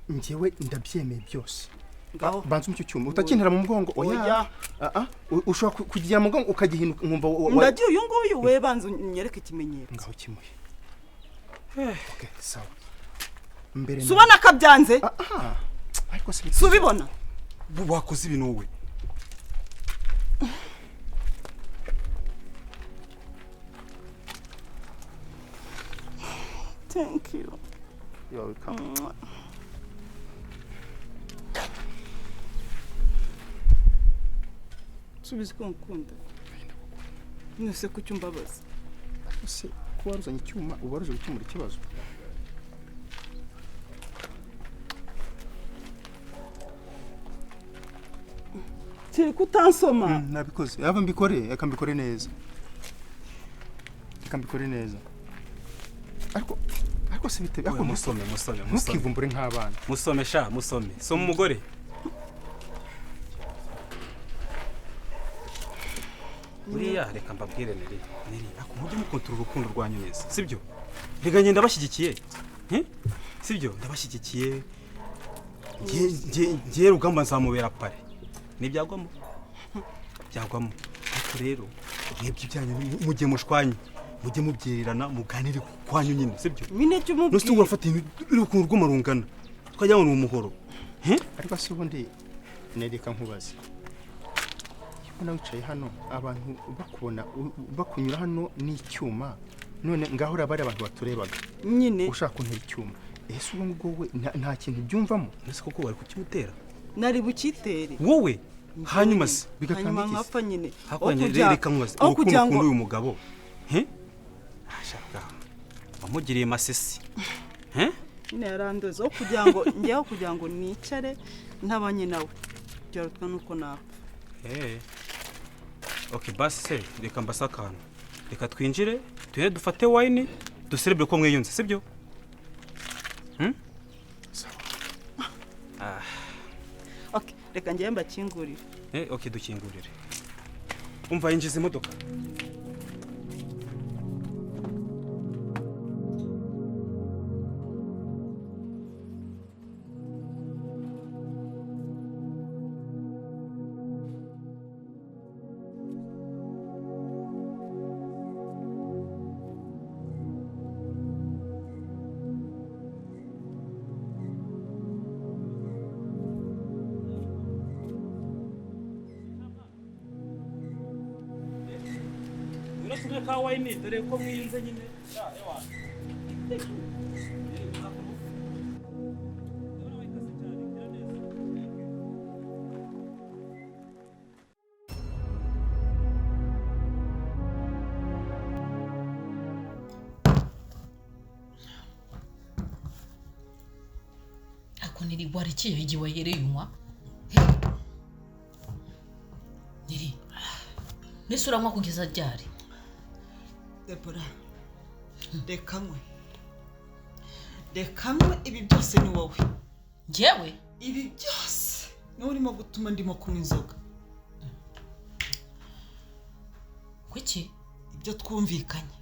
njyewe ndabyemeye byose banza mu cyuma utakinira mu mugongo oya ushobora kugira mu mugongo ukagihinuka nkumva ndagiye uyu nguyu we banza nyereke ikimenyetso ngaho kimuye okay sawa mbere subona kabyanze ariko se subibona wakoze ibintu wowe thank you you're welcome subiza ko nkunda nose ku cyumbabaza ese ko waruzanye icyuma ubaruje gukemura ikibazo kiri kutansoma nabikoze yava mbikore akambikore neza ariko se bite ako musome ntukivumbure nk'abana musome soma umugore buriya reka mbabwire Nelly ako mujye mukontorora urukundo rwanyu neza sibyo rega ngenda bashyigikiye sibyo ndabashyigikiye ngiye Rugamba nzamubera pare n'ibyagwamo byagwamo ariko rero mwebwe ibyanyu mujye mushwanye mujye mubyererana muganire kwanyu nyine sibyo mine cyo mubwira nusi ugafata urukundo rw'amarungana twajyaho n'umuhoro ariko se ubundi nereka nkubaze nawe wicaye hano abantu bakubona bakunyura hano n'icyuma none ngaho urabari abantu baturebaga nyine ushaka kuntera icyuma ese ubu ngubu nta kintu byumvamo ese koko bari kukimutera nari bukitere wowe hanyuma se hanyuma nkapfa nyine reka nkubaze urukundo uyu mugabo ashaka wamugiriye masesi nyine yarandoze kugira ngo nicare ntabanye nawe byarutwa nuko napfa okay basi se reka mbasa akantu reka twinjire tuhere dufate wine duserebre ko mweyunze sibyo okay reka ngiye mbakingurire okay dukingurire umva yinjiza imodoka Urasubira ka wine dore ko mwiyunze nyine ewa ako nilibwari kiyo igiwe yereyumwa Nelly nesura mwa kugeza ryari Deborah Dekanywe ibi byose ni wowe njyewe ibi byose ni urimo gutuma ndimo kunywa inzoga kuki ibyo twumvikanye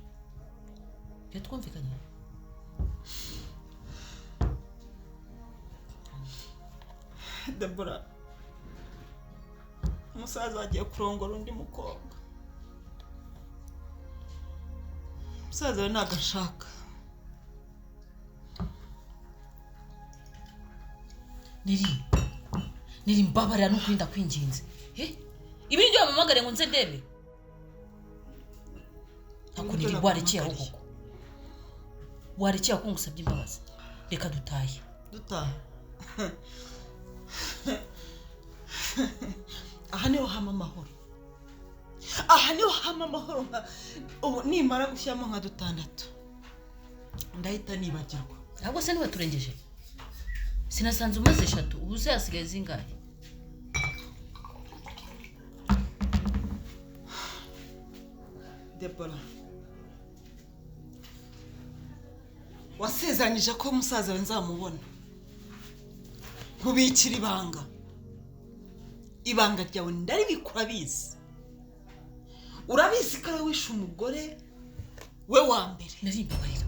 Deborah umusaza agiye kurongora undi mukobwa umusaza we nagashaka Nelly mbabarira no kwinda kwinginze ibi nibyo bamamagare ngo nze ndebe ako nilibwari kiyo koko warikiye ko ngusabye imbabazi reka dutahe aha niho hama amahoro ubu nimara gushyiramo nka 6 ndahita nibagirwa ahubwo se niwe turengeje sinasanze umaze 3 ubu se hasigaye zingahe Deborah wasezanije ko umusaza we nzamubona kubikira ibanga ryawe ndari bikura bizi urabizi ko wishe umugore we wa mbere Nelly mbabarira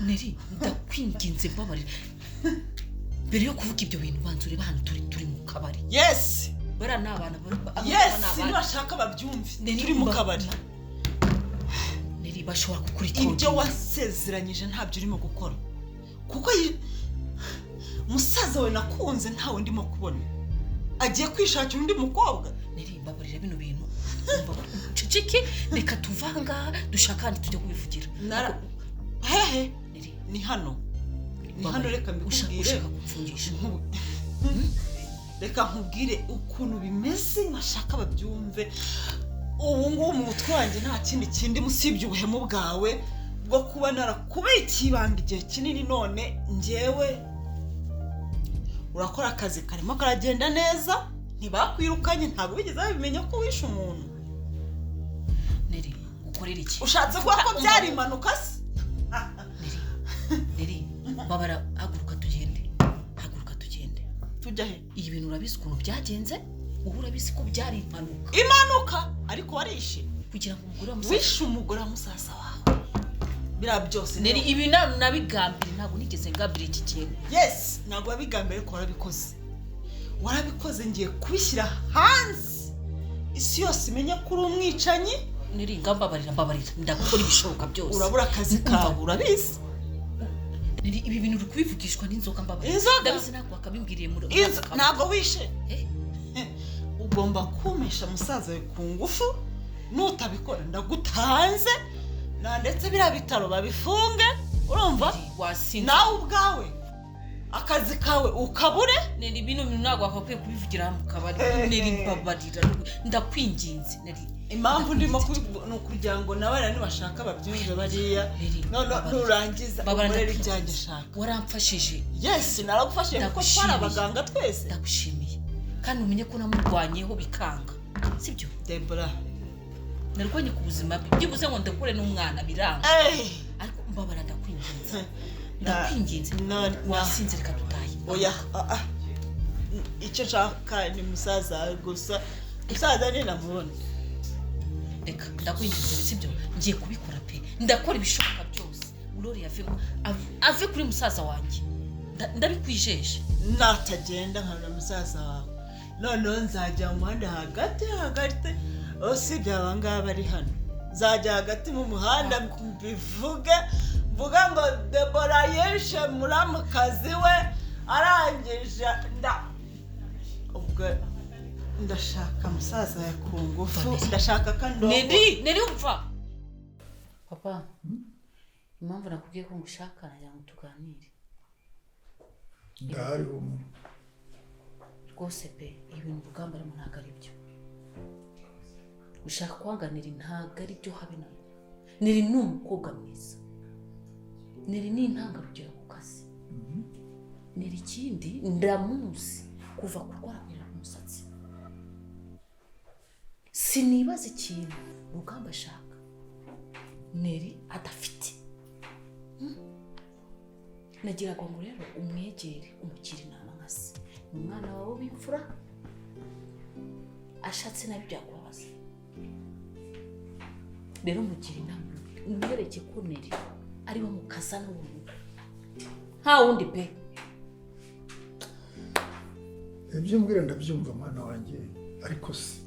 Nelly ndakwinginze mbabarira mbere yo kuvuga ibyo bintu banza ureba hano turi mu kabari. Yes. Bara nabana Yes, nibashaka babyumve. Turi mu kabari. Nelly bashobora kukurikira. Ibyo wasezeranyije ntabyo urimo gukora. Kuko musaza we nakunze ntawe ndimo kubona. Agiye kwishakira undi mukobwa. Nelly mbabarira bino bintu. Ciciki reka tuvanga dushakane tujye kubivugira. Hehe. Ni hano. Ni hano reka mbikubwire. Ushaka kumfungisha. Reka nkubwire ukuntu bimeze nkashaka babyumve. Ubu ngubu mu mutwe wanjye nta kindi musibye ubuhemu bwawe bwo kuba narakubiki ibanga igihe kinini none njyewe urakora akazi karimo karagenda neza ntibakwirukanye ntabwo bigeze babimenya ko wishe umuntu. Nelly ukorera iki? Ushatse kuba ko byari impanuka se? Nelly babara haguruka tugende. Tujya he? Iyi bintu urabizi ukuntu byagenze? Ubu urabizi ko byari impanuka. Impanuka ariko warishe kugira ngo umugore wa wishe umugore wa musaza wawe. Bira byose Nelly ibi nabigambire ntabwo nigeze ngambira iki kintu. Yes, ntabwo wabigambire ko warabikoze ngiye kubishyira hanze isi yose imenya ko uri umwicanyi. Nelly mbabarira ndakora ibishoboka byose. Urabura akazi kawe urabizi. Nelly ibi bintu uri kubivugishwa n'inzoka mbabarira. Ndabizi ntabwo wakabimbwiriye muri ntabwo wishe. Ugomba kumesha musaza we ku ngufu nutabikora ndagutanze na ndetse bira bitaro babifunge. Urumva wasinze nawe ubwawe akazi kawe ukabure. Nelly bino bintu ntabwo wakakwiye kubivugira mu kabari. Nelly mbabarira ndakwinginze Nelly. Impamvu ndimo kugira ngo nabara nibashaka babyumve bariya nurangiza ukorera ibyanjye shaka. Waramfashije. Yes, naragufashije kuko twara abaganga twese. Ndagushimiye kandi umenye ko namurwanyeho bikanga sibyo Deborah. Narwanye ku buzima bwe byibuze ngo ndakure n'umwana biranga. Ariko mbabara ndakwinginze wasinze reka dutaye. Oya icyo nshaka ni musaza gusa. Musaza ni namubona. Reka ndakwinginze sibyo ngiye kubikora pe ndakora ibishoboka byose. Urori ave kuri musaza wanjye ndabikwijeje. Natagenda nkana musaza wawe none nzajya mu muhanda hagati usibye abangaba bari hano. Nzajya hagati mu muhanda mvuga ngo Deborah yeshe muramukazi we arangije ubwo ndashaka musaza ya ku ngufu ndashaka kandi Nelly umva papa impamvu nakubwiye ko ngushaka nagira ngo tuganire. Ndahari umuntu rwose pe ibintu Rugamba arimo ntabwo ari byo. Ushaka kwanganira ntabwo ari byo habe na Nelly ni umukobwa mwiza. Nelly ni intangarugero ku kazi. Nelly ikindi ndamuzi kuva kurwara umusatsi. Sinibaza ikintu Rugamba ashaka Nelly adafite. Nagiraga ngo rero umwegere umukiri inama nkase. Umwana wawe w'imfura ashatse nabi byakubabaza. Rero mugira inama umwereke ko Nelly ari bo mukazana w'umuntu nta wundi pe. ibyo mbwira ndabyumva mwana wanjye ariko si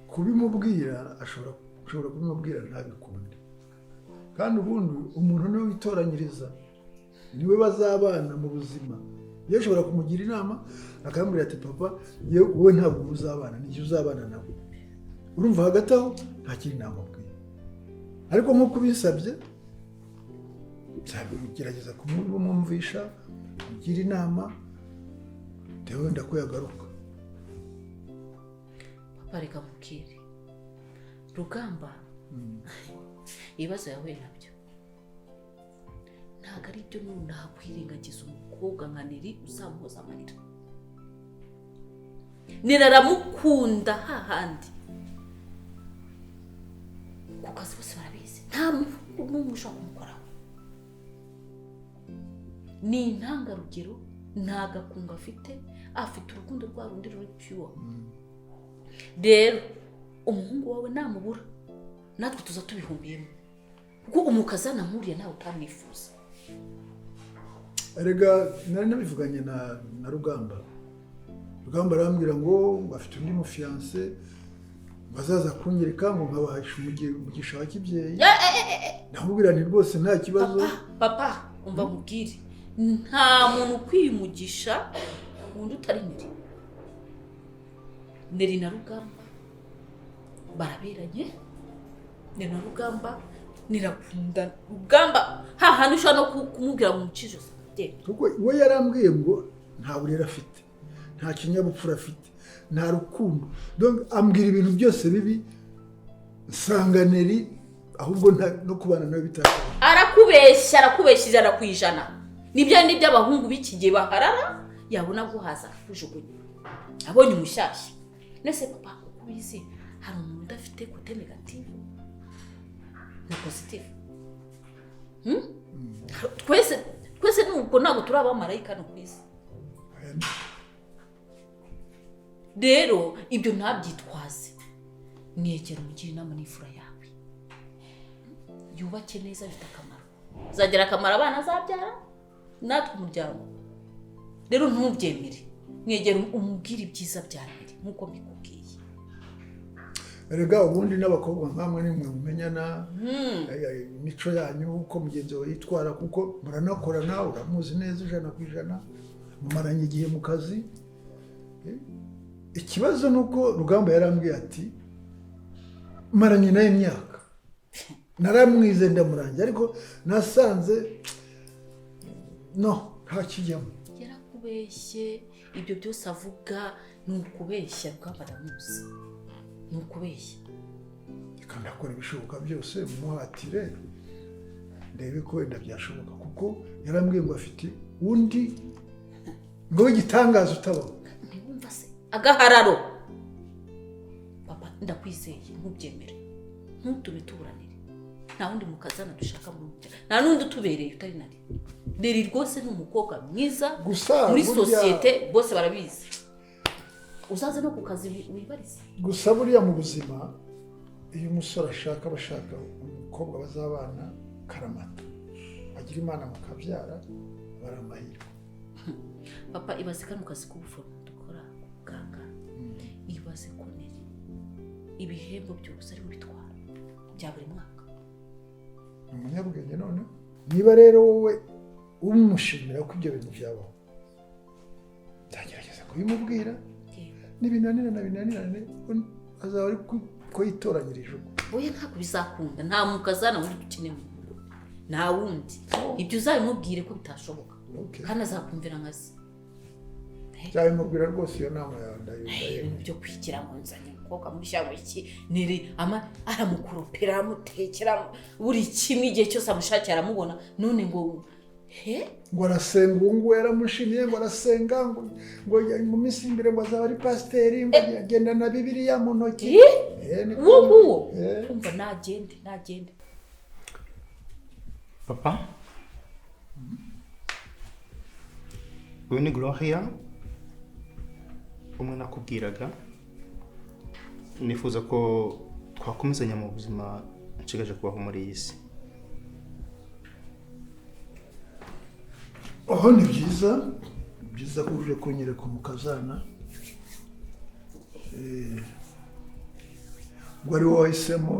kubimubwira ashobora kubimubwira ntabikunde. Kandi ubundi umuntu niwe witoranyiriza niwe bazabana mu buzima. Iyo ashobora kumugira inama akambwira ati papa wowe ntabwo uzabana n'igihe uzabana nawe. Urumva hagati aho nta kindi namubwiye ariko nk'uko ubisabye gerageza kumwumvisha kugira inama tewe ndakuyagaruka. Papa reka mukire Rugamba ibibazo yahuye nabyo ntabwo ari byo nonaha kwirengagiza umukobwa nka Nelly uzamuhoza amarira. Nelly aramukunda hahandi ku kazi bose barabizi nta muntu ushobora kumukoraho. Ni intangarugero nta gakunga afite urukundo rwa rundi ruri pure. Rero umuhungu wawe namubura natwe tuza tubihumbiyemo kuko umukazana nkuriya nawe utamwifuza. erega nari nabivuganye na Rugamba arambwira ngo bafite undi mufiance bazaza kunyereka ngo nkabahisha umugisha wa kibyeyi ndamubwira nti rwose nta kibazo papa umva mubwire nta muntu ukwimugisha undi utari Nelly na Rugamba baraberanye Nelly na Rugamba nirakunda Rugamba hantu ushobora no kumubwira mu mucijo kuko we yarambwiye ngo nta burera afite nta kinyabupfura afite nta rukundo donc ambwira ibintu byose bibi nsanga Nelly ahubwo no kubana nawe bitashobora arakubeshya ijana ku ijana nibyo abahungu b'iki gihe baharara yabona guhaza kujugunya abonye umushyashya nese papa ukubizi hari umuntu udafite kote negative na positive twese nuko ntabwo turi abamarayika no kwisi rero ibyo ntabyitwaze mwegera umugire inama n'ifura yawe yubake neza bifite akamaro zagira akamaro abana azabyara natwe umuryango rero ntubyemere mwegera umubwire ibyiza bya Nelly nkuko mbikubwiye erega ubundi n'abakobwa nkamwe nimwe mumenyana imico yanyu uko mugenzi wawe yitwara kuko muranakorana uramuzi neza ijana ku ijana mumaranye igihe mu kazi ikibazo nuko Rugamba yarambwiye ati maranye nayo imyaka naramwize ndamurangira ariko nasanze nta kijyamo yarakubeshye ibyo byose avuga ni ukubeshya Rugamba ndamuzi ni ukubeshya kandi akora ibishoboka byose mumuhatire ndebe ko wenda byashoboka kuko yarambwiye ngo afite undi ngo w'igitangaza utabaho ntibumva se agahararo papa ndakwizeye ntubyemere ntutume tuburanire nta wundi mukazana dushaka mu mutya nta n'undi utubereye utari Nelly rwose ni umukobwa mwiza muri sosiyete bose barabizi uzaze no ku kazi wibarize gusa buriya mu buzima iyo umusore ashaka bashaka umukobwa bazabana karamata bagira imana mukabyara baramahirwa papa ibaze kano kazi k'ubuforomo dukora kuganga ibaze ko Nelly ibihembo byose ari bitwara bya buri mwaka umunyabwenge none niba rero wowe umushimira ko ibyo bintu byabaho ndagerageza kubimubwira n'ibinanirane azaba ari ko yitoranyirije oya ntabwo bizakunda nta mukazana wundi dukeneye mu rugo nta wundi ibyo uzabimubwire ko bitashoboka kandi azakumvira nkazi byabimubwira rwose iyo nama yawe ndayumva ibintu byo kwigira mu nzanye umukobwa mushyira iki Nelly aramukoropera aramutekera buri kimwe igihe cyose amushakira aramubona none ngo ngo arasenga ubu ngubu yaramushimiye ngo arasenga ngo mu minsi imbere ngo azaba ari pasiteri ngo agenda na Bibiliya mu ntoki uwo kumva nagende papa uyu ni Gloria umwe nakubwiraga nifuza ko twakomezanya mu buzima nshigaje kubaho muri iyi si ni byiza ko uje kunyereka umukazana ngo ari wowe wahisemo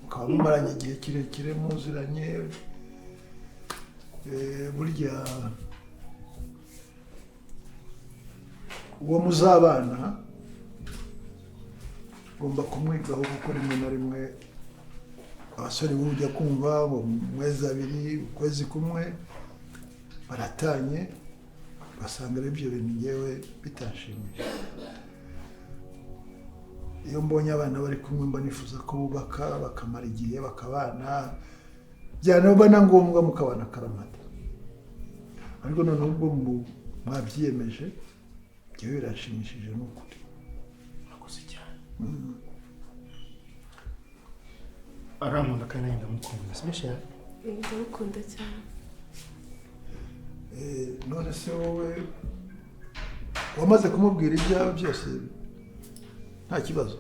mukaba mumaranye igihe kirekire muziranye burya uwo muzabana ugomba kumwigaho kuko rimwe na rimwe abasore bujya kumva ngo mu mezi abiri ukwezi kumwe baratanye basanga ari ibyo bintu ngewe bitashimishije iyo mbonye abana bari kumwe mba nifuza ko bubaka bakamara igihe bakabana byanaba na ngombwa mukabana karamata ariko noneho ubwo mwabyiyemeje ngewe birashimishije n'ukuri akoze cyane aramunda kandi nanjye ndamukunda sibyo shaka ndamukunda cyane none se wowe wamaze kumubwira ibyawe byose nta kibazo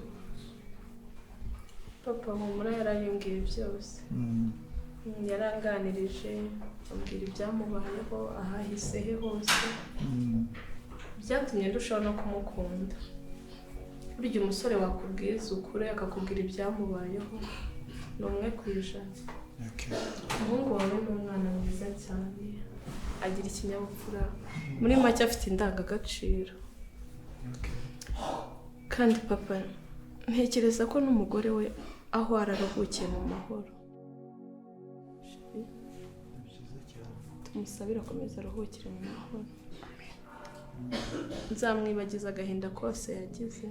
papa humura yarabimbwiye byose yaranganirije ambwira ibyamubayeho ahahise he hose byatumye ndushaho no kumukunda burya umusore wakubwiza ukuri akakubwira ibyamubayeho ni umwe ku ijana umuhungu wawe ni umwana mwiza cyane agira ikinyabupfura muri make afite indangagaciro kandi papa ntekereza ko n'umugore we aho araruhukiye mu mahoro tumusabira akomeza aruhukire mu mahoro nzamwibagiza agahinda kose yagize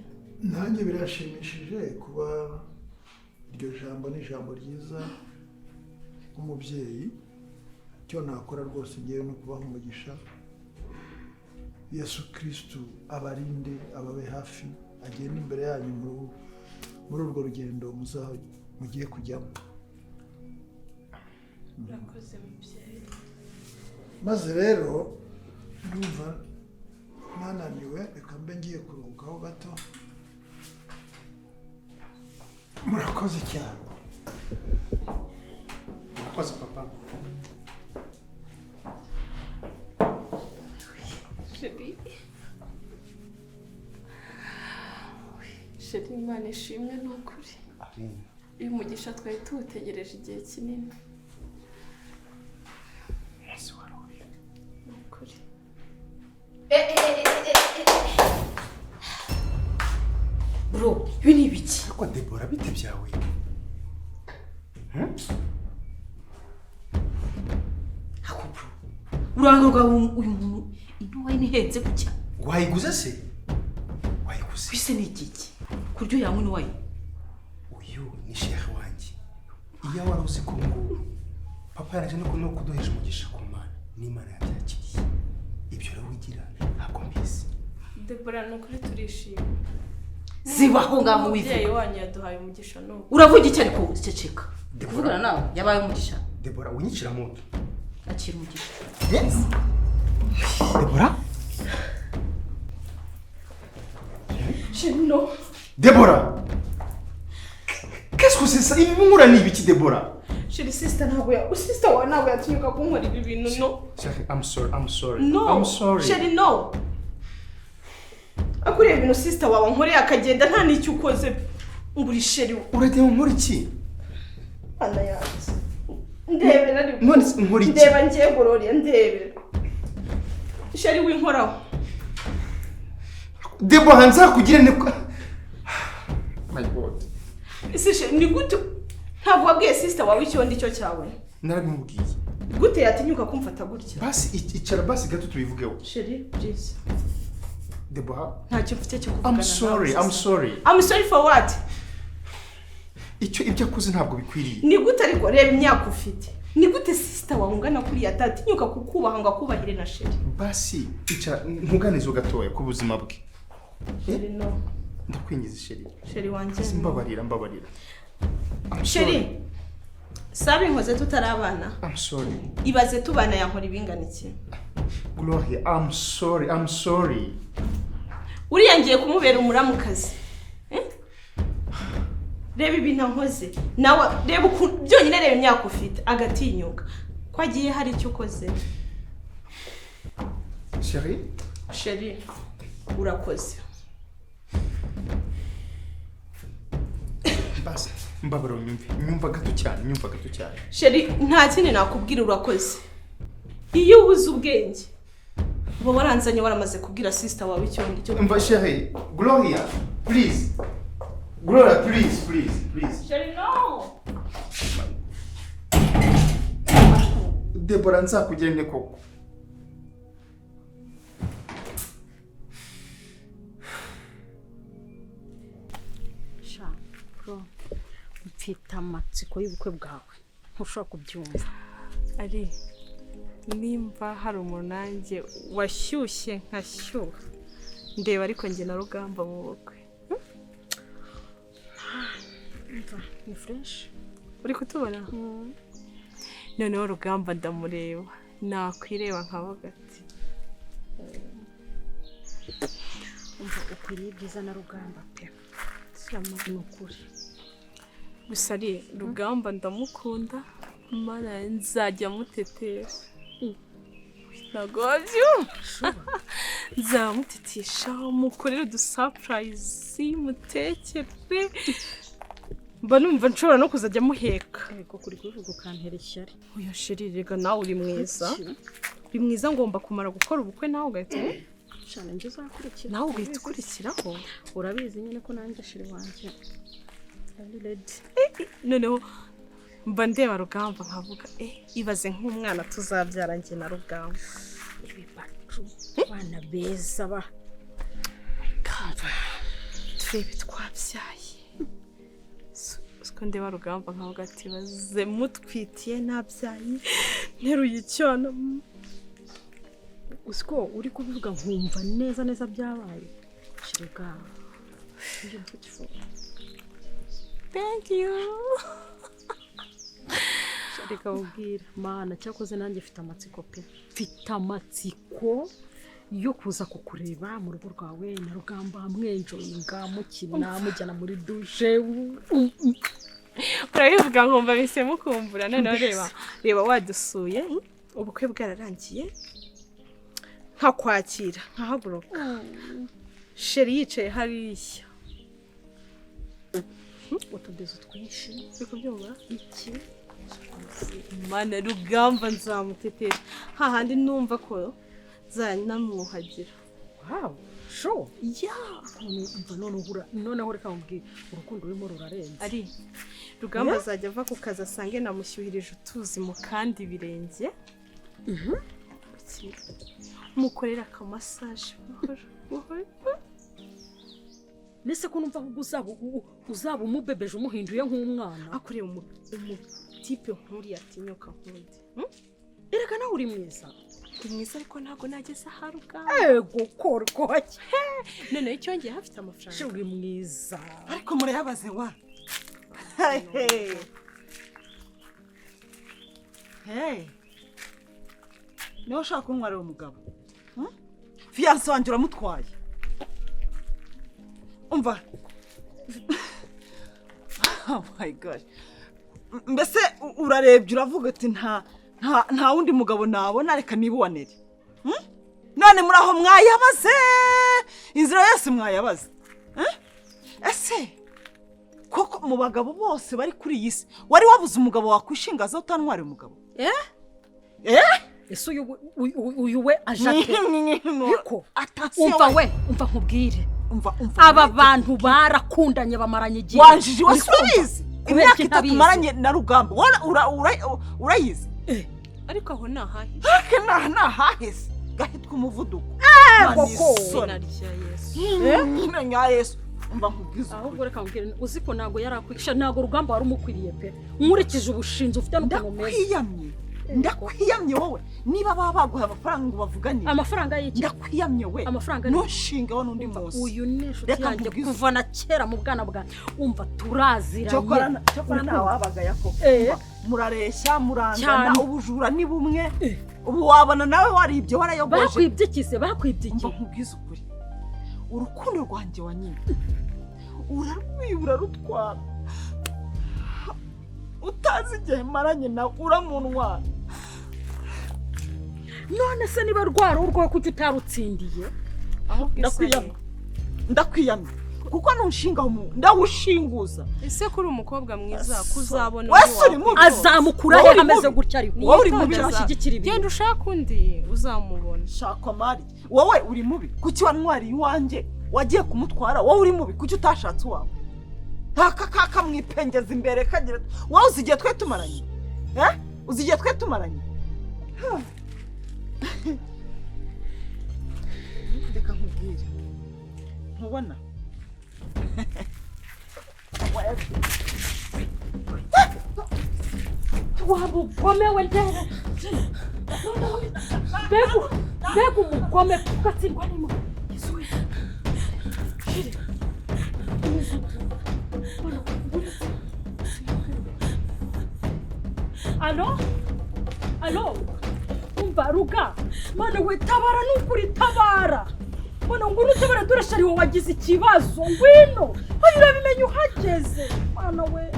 nanjye birashimishije kuba iryo jambo ni ijambo ryiza nk'umubyeyi icyo nakora rwose ngewe no kubaha umugisha Yesu Kristo abarinde ababe hafi agenda imbere yanyu muri urwo rugendo mugiye kujyamo urakoze mubyeyi maze rero ndumva nananiwe reka mbe ngiye kuruhukaho gato murakoze cyane murakoze papa sheri Imana ishimwe ni ukuri uyu mugisha twari tuwutegereje igihe kinini ni ukuri bro ibi ni ibiki ariko Deborah bite byawe ako bro uranga uyu muntu intuwa nihenze gutya wayiguze se wayiguze kwise ni igiki kuryo yamwe ni wayi uyu ni sheikh wanjye iyo wari uzi ko ngo papa yaraje no kuduhesha umugisha ku Mana n'Imana yabyakiriye ibyo rero wigira ntabwo mbizi Deborah ni ukuri turishimye zibaho ngaho wivuga umubyeyi wanyu yaduhaye umugisha n'ubu uravuga iki ariko ceceka kuvugana nawe yabaye umugisha Deborah unyicira muto akira umugisha yes Deborah no Deborah qu'est-ce que c'est ça ibimura ni ibiki Deborah sheri sister wawe ntabwo yatinyuka kunkora ibi bintu no Sheri I'm sorry no I'm sorry sheri no akuriye ibintu sister wawe nkoreye akagenda nta n'icyo ukoze nguri sheri urajya mu muri ki ana yanjye ndebera ari none nkora iki ndeba ngiye gororiye ndebera sheri winkoraho Deborah nzakugire ne my god ese sheri ni gute ntabwo wabwiye sister wawe icyo ndicyo cyawe narabimubwiye gute yatinyuka kumfata gutya basi icara basi gato tubivugeho sheri please Deborah ntacyo mfite cyo kuvugana I'm sorry I'm sorry for what ibyo akuze ntabwo bikwiriye ni gute ariko reba imyaka ufite ni gute sister wawe ungana kuri yatatinyuka kukubaha ngo akubahire na sheri basi icara nkuganizo gatoya ku buzima bwe sheri no ndakwingiza sheri wanjye mbabarira sheri sabe inkoze tutarabana I'm sorry ibaze tubana yankora ibingana iki Gloria I'm sorry uriya ngiye kumubera umuramukazi reba ibintu nkoze nawe reba byonyine reba imyaka ufite agatinyuka ko agiye hari icyo ukoze sheri urakoze basi mbabaro nyumva gato cyane sheri nta kindi nakubwira urakoze iyo ubuze ubwenge uba waranzanye waramaze kubwira sister wawe icyo ngicyo mva sheri Gloria please sheri no Deborah nzakugire ne koko mfite amatsiko y'ubukwe bwawe ntushobora kubyumva ari nimba hari umunange washyushye nkashyuha ndeba ariko njye na Rugamba mu bukwe ni fresh uri kutubona noneho Rugamba ndamureba nakwireba nkavuga ati umva ukwiriye byiza na Rugamba pe ni ukuri gusa ari Rugamba ndamukunda mana nzajya mutetesha nagobyo nzamutetesha mukorere udusurprise mutekere mba numva nshobora no kuzajya muheka ariko kuri kuvuga ukantera ishyari uyo sheri rega nawe uri mwiza ngomba kumara gukora ubukwe nawe ugahita cyane njye uzakurikira nawe ugahita ukurikiraho urabizi nyine ko nanjye sheri wanjye ari ready noneho mba ndeba Rugamba nkavuga ibaze nk'umwana tuzabyara njye na Rugamba ibibacu abana beza ba turebe twabyaye siko ndeba Rugamba nkavuga ati baze mutwitiye nabyaye nteruye icyana usiko uri kubivuga nkumva neza byabaye shirega you're beautiful thank you reka ubwira mana cyakoze nanjye mfite amatsiko pe mfite amatsiko yo kuza kukureba mu rugo rwawe na Rugamba mwenjoyinga mukina mujyana muri douche urabivuga ngomba bise mukumbura noneho reba wadusuye ubukwe bwararangiye nkakwakira nkahaguruka sheri yicaye hariya utudezo twinshi biko byumva iki mana Rugamba nzamutetesha hahandi numva ko zanamwuhagira wow sure noneho reka mbwira urukundo rurimo rurarenze ari Rugamba azajya ava ku kazi asange namushyuhirije utuzi mu kandi birenge mukorera akamasaje buhoro nese ko numva ko uzaba umubebeje umuhinduye nk'umwana akureba umutipe nkuri atinyuka nkundi erega nawe uri mwiza ariko ntago nageze aha Rugamba ego korkoke none icyongeye hafite amafaranga uri mwiza ariko murayabaze wa hey niho ushaka kunywarira umugabo fiyanse wanjye uramutwaye umva oh my god mbese urarebye uravuga ati nta wundi mugabo nabona reka niba uwa Nelly none muri aho mwayabaze inzira yose mwayabaze ese koko mu bagabo bose bari kuri iyi si wari wabuze umugabo wakwishingaza utanwara umugabo ese uyu we ajate biko umva nkubwire aba bantu barakundanye bamaranye igihe wanjije wasubize imyaka 3 maranye na Rugamba urayizi ariko aho nahahise nahahise gahitwa umuvuduko koko narya Yesu nya Yesu umva nkubwiza ahubwo reka mbwire uziko nago yarakwisha nago Rugamba wari umukwiriye pe nkurikije ubushinzi ufite n'ukuntu meza ndakwiyamye wowe niba baba baguha amafaranga ngo bavugane amafaranga y'iki ndakwiyamye we amafaranga nushinga wo nundi munsi uyu nesho yanjye kuva na kera mu bwana bwa umva turaziranye cyokora nawe wabaga yako murareshya murangana ubujura ni bumwe ubu wabona nawe waribye warayogoje bakwibye ikise bakwibye iki nkubwiza ukuri urukundo rwanjye wanyine urarwibura rutwara utazi igihe maranye nawe uramunwa none se niba rwara urwo kuki utarutsindiye ndakwiyamye kuko nushinga ndawushinguza ese kuri umukobwa mwiza kuzabona azamukura he ameze gutya ariko wowe uri mubi bashyigikira ibi genda ushaka undi uzamubona shaka mari wowe uri mubi kuki wantwariye iwanjye wagiye kumutwara wowe uri mubi kuki utashatse uwawe kaka mwipengeza imbere kagira wowe uzigiye twe tumaranye uzigiye twe tumaranye reka nkubwire ntubona wabugomewe ndera begu umugome ugatsindwa n'imo yesuwe alo umva Ruga mana we tabara n'ukuri tabara mana ngunu tabara durashari wowe wagize ikibazo ngwino ayo urabimenye uhageze mana we